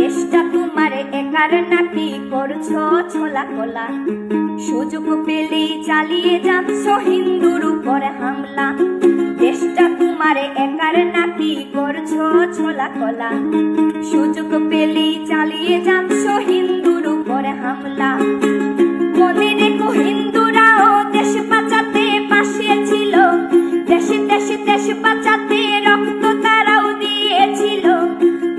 দেশটা তোমার একার নাকি করছো ছোলা কোলা, সুযোগ পেলেই চালিয়ে যাচ্ছ হিন্দুর উপর হামলা। দেশটা তোমার একার নাকি করছো ছোলা কোলা, সুযোগ পেলেই চালিয়ে যাচ্ছ হিন্দুর উপর হামলা। মনে রেখো হিন্দুরাও দেশ বাঁচাতে পাশে ছিল, দেশে দেশে দেশ বাঁচাতে রক্ত তারাও দিয়েছিল।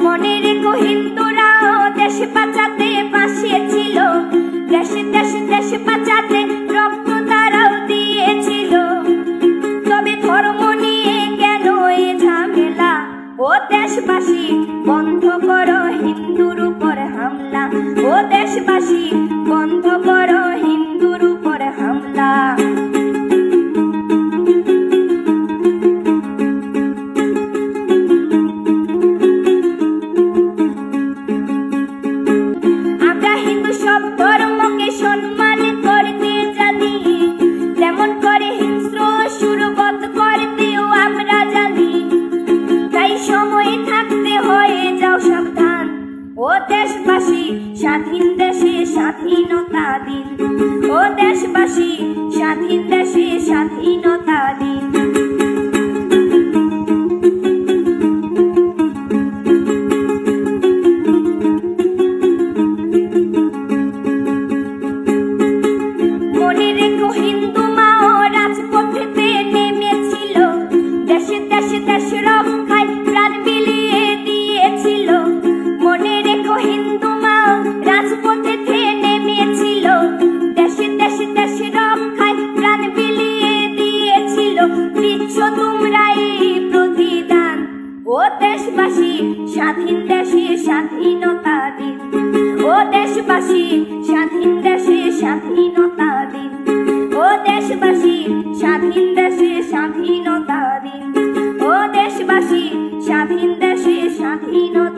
মনে রেখো হিন্দুরাও দেশ বাঁচাতে পাশে ছিল, দেশে দেশে দেশ বাঁচাতে রক্ত তারাও দিয়েছিল। তবে ধর্ম নিয়ে কেন এ ঝামেলা? ও দেশবাসী বন্ধ করো হিন্দুর উপর হামলা, ও দেশবাসী বন্ধ করো হিন্দুর উপর হামলা। আমরা হিন্দু সব ধর্মকে সম্মান করতে জানি, যেমন করে হিংস্র সুরবধ করতেও আমরা জানি। তাই সময় থাকতে হয়ে যাও সাবধান, ও দেশবাসী স্বাধীন দেশে স্বাধীনতা দিন, ও দেশবাসী স্বাধীন দেশে স্বাধীনতা দিন। মনে রেখো হিন্দু মাও রাজপথেতে নেমেছিল, দেশে দেশে দেশ রক্ষায় প্রাণ বিলিয়ে দিয়েছিল। মনে রেখো হিন্দু মাও রাজপথেতে নেমেছিল, দেশে দেশে দেশ রক্ষায় প্রাণ বিলিয়ে দিয়েছিল। দিচ্ছ তোমরা এই প্রতিদান, ও দেশবাসী স্বাধীন দেশে স্বাধীনতা দিন, ও দেশবাসী স্বাধীন দেশে স্বাধীনতা দিন, ও দেশবাসী স্বাধীন দেশে স্বাধীনতা দিন, ও দেশবাসী স্বাধীন দেশে স্বাধীনতা।